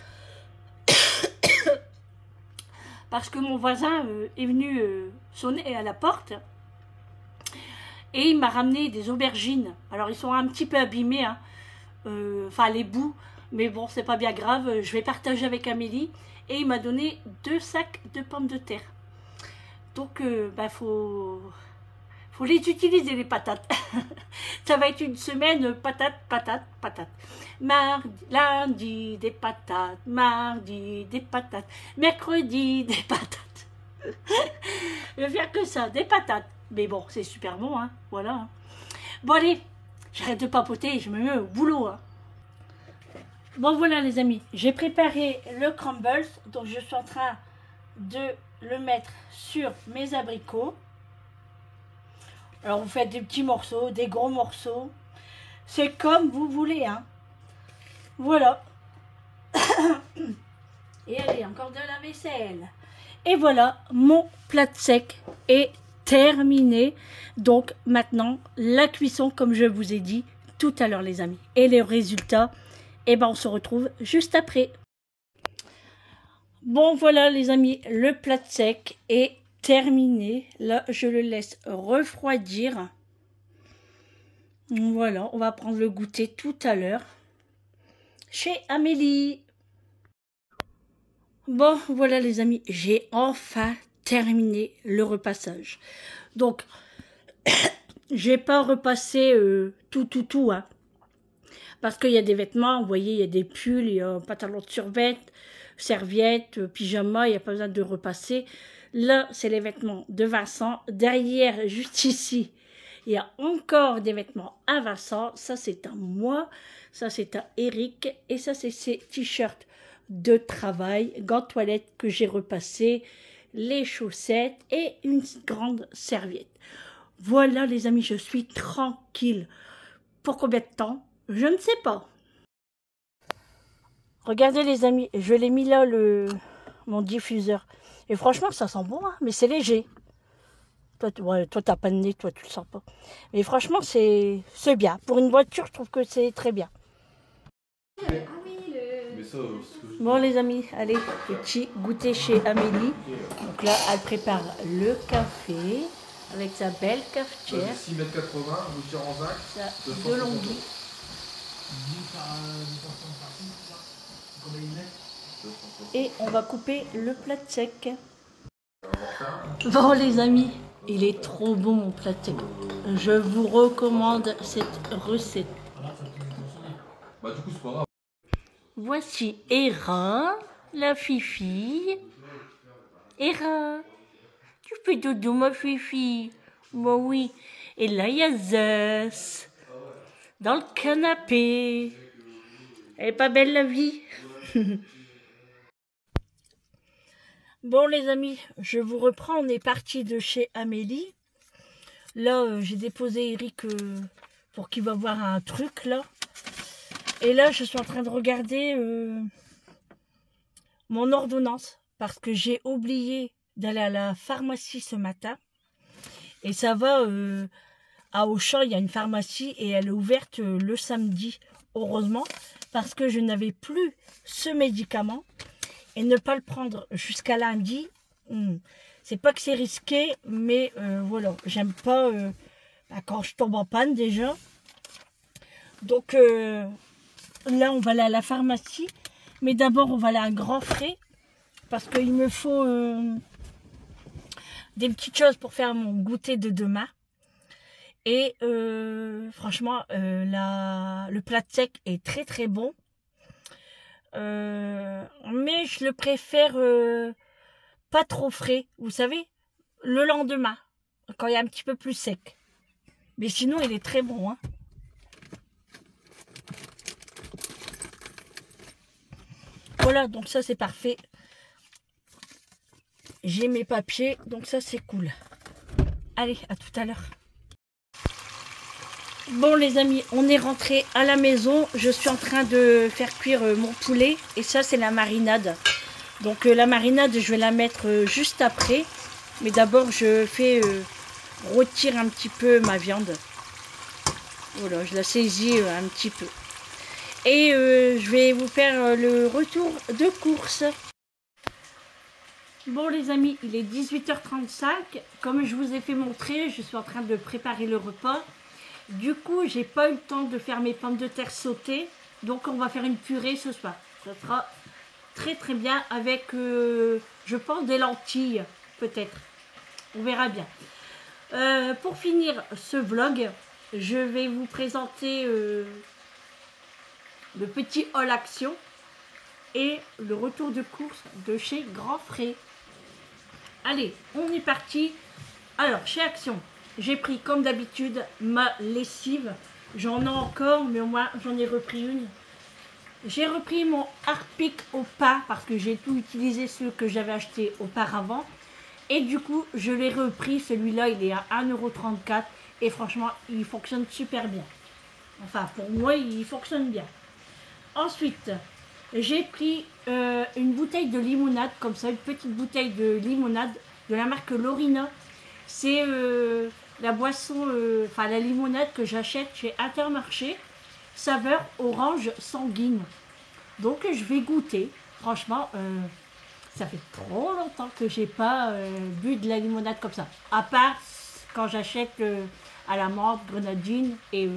parce que mon voisin est venu sonner à la porte et il m'a ramené des aubergines. Alors, ils sont un petit peu abîmés, hein. Enfin les bouts, mais bon, c'est pas bien grave. Je vais partager avec Amélie et il m'a donné 2 sacs de pommes de terre. Donc, bah, faut les utiliser les patates. Ça va être une semaine patate, patate, patate. Mardi, lundi, des patates. Mardi, des patates. Mercredi, des patates. Je vais faire que ça, des patates. Mais bon, c'est super bon, hein. Voilà. Bon, allez, j'arrête de papoter, je me mets au boulot, hein. Bon, voilà, les amis. J'ai préparé le crumble. Donc, je suis en train de le mettre sur mes abricots. Alors, vous faites des petits morceaux, des gros morceaux. C'est comme vous voulez, hein. Voilà. Et allez, encore de la vaisselle. Et voilà, mon plat sec est terminé. Donc, maintenant, la cuisson, comme je vous ai dit tout à l'heure, les amis. Et les résultats, eh ben, on se retrouve juste après. Bon, voilà, les amis, le plat sec est terminé. Là, je le laisse refroidir. Voilà, on va prendre le goûter tout à l'heure chez Amélie. Bon, voilà les amis, j'ai enfin terminé le repassage. Donc, j'ai pas repassé tout, hein. Parce qu'il y a des vêtements, vous voyez, il y a des pulls, il y a un pantalon de survêt, serviette, pyjama, il n'y a pas besoin de repasser. Là, c'est les vêtements de Vincent. Derrière, juste ici, il y a encore des vêtements à Vincent. Ça, c'est à moi. Ça, c'est à Eric. Et ça, c'est ses t-shirts de travail, gants toilettes que j'ai repassés, les chaussettes et une grande serviette. Voilà, les amis, je suis tranquille. Pour combien de temps? Je ne sais pas. Regardez, les amis, je l'ai mis là, mon diffuseur. Et franchement, ça sent bon, hein, mais c'est léger. Toi, ouais, toi, t'as pas de nez, toi, tu le sens pas. Mais franchement, c'est bien. Pour une voiture, je trouve que c'est très bien. Bon, les amis, allez, petit goûter chez Amélie. Donc là, elle prépare le café avec sa belle cafetière. 6,80 m, vous tirez en vac. Ça, de longueur. Et on va couper le plat de sec. Bon, les amis, il est trop bon mon plat de sec. Je vous recommande cette recette. Bah du coup c'est pas grave. Voici Hera, la fifi. Hera, tu fais dodo ma fifi? Bah oui. Et là il y a Zeus dans le canapé. Elle est pas belle la vie? Bon, les amis, je vous reprends. On est parti de chez Amélie. Là, j'ai déposé Eric pour qu'il va voir un truc là. Et là, je suis en train de regarder mon ordonnance parce que j'ai oublié d'aller à la pharmacie ce matin. Et ça va, à Auchan, il y a une pharmacie et elle est ouverte le samedi, heureusement, parce que je n'avais plus ce médicament. Et ne pas le prendre jusqu'à lundi, c'est pas que c'est risqué, mais voilà, j'aime pas quand je tombe en panne déjà. Donc là, on va aller à la pharmacie, mais d'abord, on va aller à Grand Frais, parce qu'il me faut des petites choses pour faire mon goûter de demain. Et franchement, le plat de sec est très très bon. Mais je le préfère pas trop frais, vous savez, le lendemain, quand il est un petit peu plus sec. Mais sinon, il est très bon, hein. Voilà, donc ça c'est parfait. J'ai mes papiers, donc ça c'est cool. Allez, à tout à l'heure. Bon, les amis, on est rentré à la maison. Je suis en train de faire cuire mon poulet. Et ça, c'est la marinade. Donc, la marinade, je vais la mettre juste après. Mais d'abord, je fais rôtir un petit peu ma viande. Voilà, je la saisis un petit peu. Et je vais vous faire le retour de course. Bon, les amis, il est 18h35. Comme je vous ai fait montrer, je suis en train de préparer le repas. Du coup, j'ai pas eu le temps de faire mes pommes de terre sautées. Donc, on va faire une purée ce soir. Ça sera très très bien avec, je pense, des lentilles, peut-être. On verra bien. Pour finir ce vlog, je vais vous présenter le petit haul action et le retour de course de chez Grand Frais. Allez, on est parti. Alors, chez Action, j'ai pris comme d'habitude ma lessive. J'en ai encore, mais au moins j'en ai repris une. J'ai repris mon Harpic au pain parce que j'ai tout utilisé ceux que j'avais acheté auparavant. Et du coup, je l'ai repris. Celui-là, il est à 1,34 € et franchement, il fonctionne super bien. Enfin, pour moi, il fonctionne bien. Ensuite, j'ai pris une bouteille de limonade, comme ça, une petite bouteille de limonade de la marque Lorina. C'est la boisson, enfin la limonade que j'achète chez Intermarché, saveur orange sanguine. Donc je vais goûter. Franchement, ça fait trop longtemps que j'ai pas bu de la limonade comme ça. À part quand j'achète à la menthe, grenadine et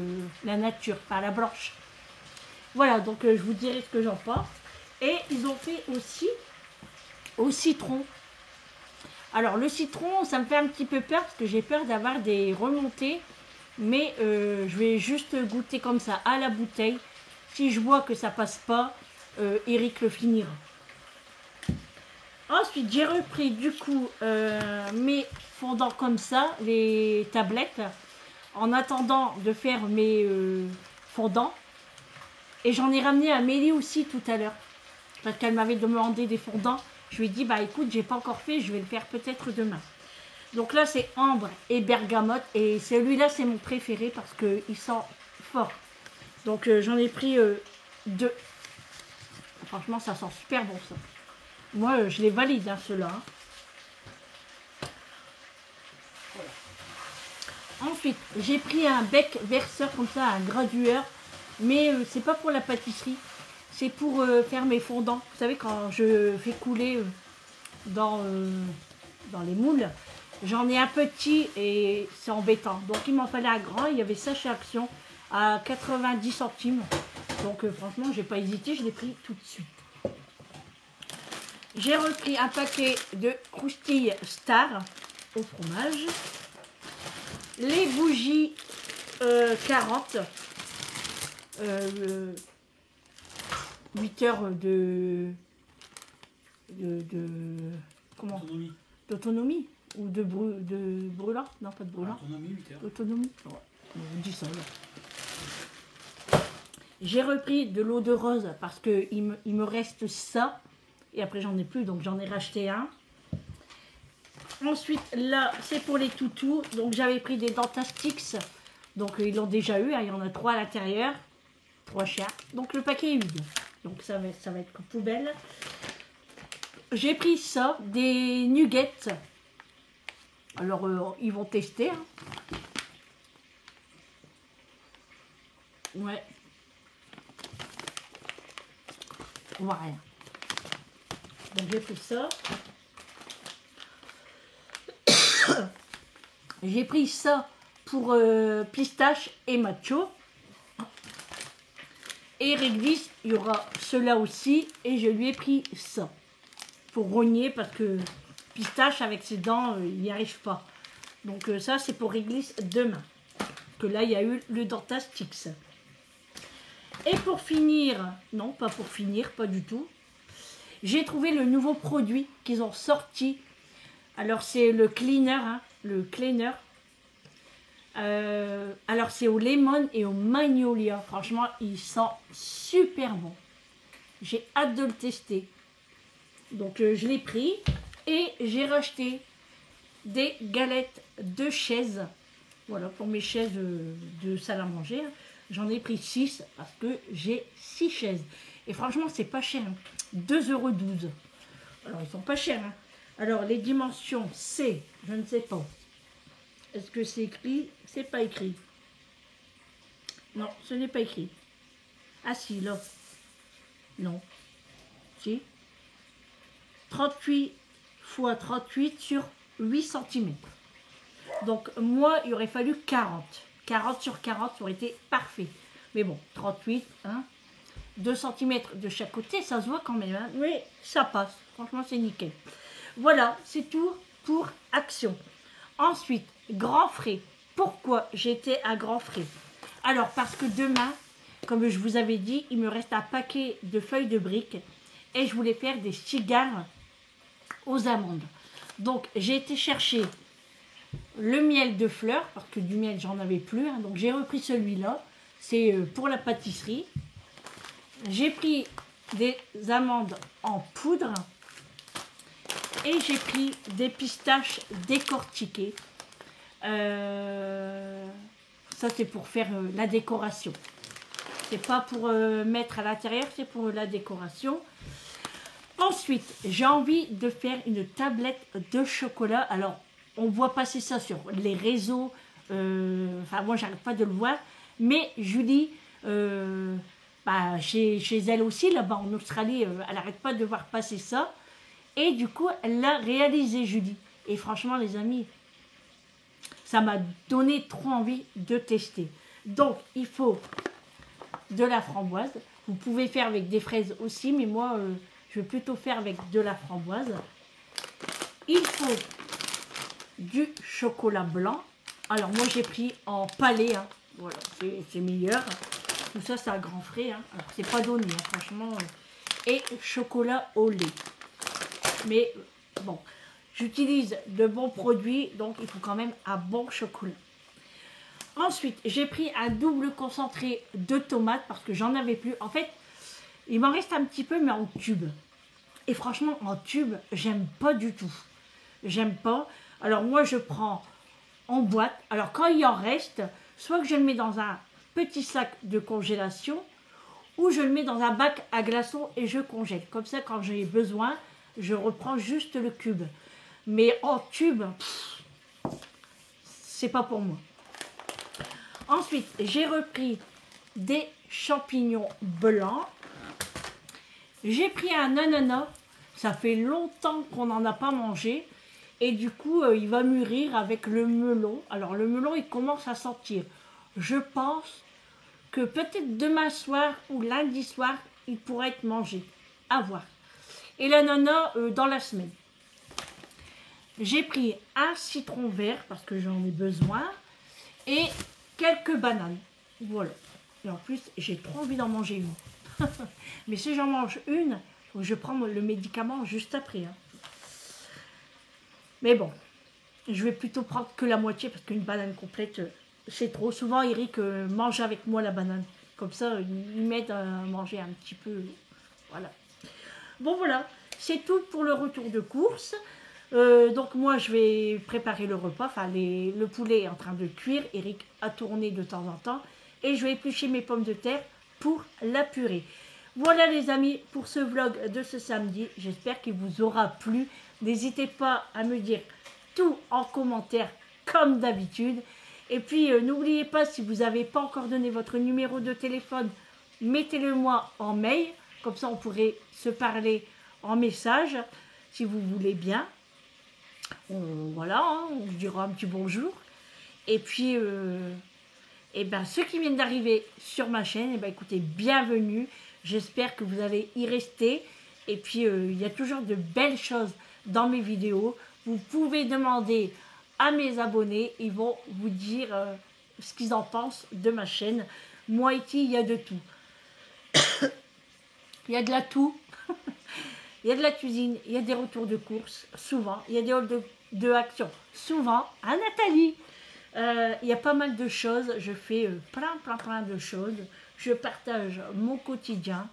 la nature, pas la blanche. Voilà, donc je vous dirai ce que j'en pense. Et ils ont fait aussi au citron. Alors le citron, ça me fait un petit peu peur parce que j'ai peur d'avoir des remontées Mais je vais juste goûter comme ça à la bouteille. Si je vois que ça passe pas, Eric le finira. Ensuite, j'ai repris du coup mes fondants comme ça, les tablettes, en attendant de faire mes fondants. Et j'en ai ramené à Mélie aussi tout à l'heure. Parce qu'elle m'avait demandé des fondants. Je lui ai dit, bah écoute, j'ai pas encore fait, je vais le faire peut-être demain. Donc là, c'est ambre et bergamote. Et celui-là, c'est mon préféré parce qu'il sent fort. Donc j'en ai pris 2. Franchement, ça sent super bon ça. Moi, je les valide, hein, ceux-là. Hein. Voilà. Ensuite, j'ai pris un bec verseur comme ça, un gradueur. Mais c'est pas pour la pâtisserie. C'est pour faire mes fondants. Vous savez, quand je fais couler dans les moules, j'en ai un petit et c'est embêtant. Donc, il m'en fallait un grand. Il y avait ça chez Action à 90 centimes. Donc, franchement, j'ai pas hésité. Je l'ai pris tout de suite. J'ai repris un paquet de croustilles Star au fromage. Les bougies 40. 8 heures de comment d'autonomie ou de brûlant, non pas de brûlant, autonomie, 8 heures d'autonomie, ouais, on dit ça là. J'ai repris de l'eau de rose parce que il me reste ça et après j'en ai plus, donc j'en ai racheté un. Ensuite là c'est pour les toutous, donc j'avais pris des Dentastix, donc ils l'ont déjà eu, hein, il y en a 3 à l'intérieur. 3 chats. Donc le paquet est vide. Donc ça va être poubelle. J'ai pris ça, des nuggets. Alors ils vont tester. Hein. Ouais. On voit rien. Donc j'ai pris ça. J'ai pris ça pour pistache et macho. Et réglisse, il y aura cela aussi. Et je lui ai pris ça. Pour rogner parce que pistache avec ses dents, il n'y arrive pas. Donc ça, c'est pour réglisse demain. Que là, il y a eu le Dentastix. Et pour finir, non, pas pour finir, pas du tout. J'ai trouvé le nouveau produit qu'ils ont sorti. Alors, c'est le cleaner, hein, le cleaner. Alors c'est au lemon et au magnolia. Franchement, il sent super bon. J'ai hâte de le tester. Donc je l'ai pris et j'ai racheté des galettes de chaises. Voilà, pour mes chaises de salle à manger. J'en ai pris 6 parce que j'ai 6 chaises. Et franchement, c'est pas cher. Hein. 2,12 €. Alors, ils sont pas chers. Hein. Alors, les dimensions, c'est, je ne sais pas. Est-ce que c'est écrit? C'est pas écrit. Non, ce n'est pas écrit. Ah si, là. Non. Si. 38 x 38 sur 8 cm. Donc, moi, il aurait fallu 40. 40 sur 40, ça aurait été parfait. Mais bon, 38, hein. 2 cm de chaque côté, ça se voit quand même. Hein, mais ça passe. Franchement, c'est nickel. Voilà, c'est tout pour Action. Ensuite, Grand Frais. Pourquoi j'étais à Grand Frais? Alors, parce que demain, comme je vous avais dit, il me reste un paquet de feuilles de briques et je voulais faire des cigares aux amandes. Donc, j'ai été chercher le miel de fleurs, parce que du miel, j'en avais plus. Hein, donc, j'ai repris celui-là. C'est pour la pâtisserie. J'ai pris des amandes en poudre. Et j'ai pris des pistaches décortiquées. Ça, c'est pour faire la décoration. C'est pas pour mettre à l'intérieur, c'est pour la décoration. Ensuite, j'ai envie de faire une tablette de chocolat. Alors, on voit passer ça sur les réseaux. Enfin, moi, j'arrête pas de le voir. Mais Julie, chez elle aussi, là-bas en Australie, elle n'arrête pas de voir passer ça. Et du coup, elle l'a réalisé, Julie. Et franchement, les amis, ça m'a donné trop envie de tester. Donc, il faut de la framboise. Vous pouvez faire avec des fraises aussi, mais moi, je vais plutôt faire avec de la framboise. Il faut du chocolat blanc. Alors moi j'ai pris en palais, hein. Voilà, c'est meilleur. Tout ça c'est à grand frais, hein. Alors c'est pas donné, hein, franchement. Et chocolat au lait. Mais bon, j'utilise de bons produits, donc il faut quand même un bon chocolat. Ensuite, j'ai pris un double concentré de tomates parce que j'en avais plus. En fait, il m'en reste un petit peu, mais en tube. Et franchement, en tube, j'aime pas du tout. J'aime pas. Alors moi, je prends en boîte. Alors quand il en reste, soit que je le mets dans un petit sac de congélation, ou je le mets dans un bac à glaçons et je congèle. Comme ça, quand j'ai besoin, je reprends juste le cube. Mais en tube, c'est pas pour moi. Ensuite, j'ai repris des champignons blancs. J'ai pris un ananas. Ça fait longtemps qu'on n'en a pas mangé. Et du coup, il va mûrir avec le melon. Alors, le melon, il commence à sentir. Je pense que peut-être demain soir ou lundi soir, il pourrait être mangé. À voir. Et l'ananas dans la semaine. J'ai pris un citron vert parce que j'en ai besoin. Et quelques bananes. Voilà. Et en plus, j'ai trop envie d'en manger une. Mais si j'en mange une, je prends le médicament juste après. Hein. Mais bon, je vais plutôt prendre que la moitié parce qu'une banane complète, c'est trop. Souvent, Eric mange avec moi la banane. Comme ça, il m'aide à manger un petit peu. Voilà. Bon, voilà. C'est tout pour le retour de course. Donc moi, je vais préparer le repas. Enfin, le poulet est en train de cuire. Eric a tourné de temps en temps. Et je vais éplucher mes pommes de terre pour la purée. Voilà les amis pour ce vlog de ce samedi. J'espère qu'il vous aura plu. N'hésitez pas à me dire tout en commentaire comme d'habitude. Et puis n'oubliez pas, si vous n'avez pas encore donné votre numéro de téléphone, mettez-le moi en mail. Comme ça on pourrait se parler en message si vous voulez bien. Voilà, hein, on se dira un petit bonjour. Et puis ceux qui viennent d'arriver sur ma chaîne, écoutez, bienvenue. J'espère que vous allez y rester. Et puis, il y a toujours de belles choses dans mes vidéos. Vous pouvez demander à mes abonnés. Ils vont vous dire ce qu'ils en pensent de ma chaîne. Moi, ici, il y a de tout. Il y a de la toux. Il y a de la cuisine. Il y a des retours de course. Souvent. Il y a des halls de action. Souvent. À Nathalie. Il y a pas mal de choses. Je fais plein de choses. Je partage mon quotidien.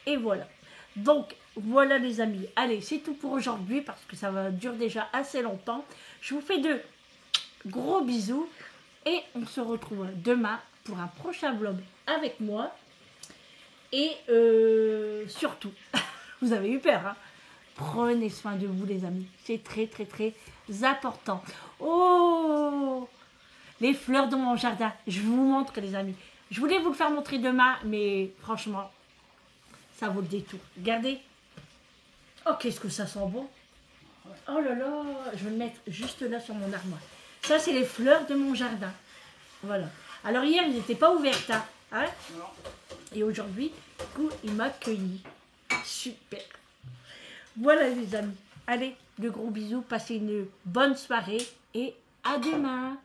Et voilà. Donc, voilà les amis. Allez, c'est tout pour aujourd'hui parce que ça va durer déjà assez longtemps. Je vous fais de gros bisous. Et on se retrouve demain pour un prochain vlog avec moi. Et surtout, vous avez eu peur, hein? Prenez soin de vous les amis. C'est très important. Oh! Les fleurs de mon jardin. Je vous montre les amis. Je voulais vous le faire montrer demain, mais franchement, ça vaut le détour. Regardez. Oh, qu'est-ce que ça sent bon. Oh là là, je vais le mettre juste là sur mon armoire. Ça, c'est les fleurs de mon jardin. Voilà. Alors hier, elles n'étaient pas ouvertes. Hein? Et aujourd'hui, du coup, il m'a accueilli. Super. Voilà les amis. Allez, de gros bisous. Passez une bonne soirée et à demain.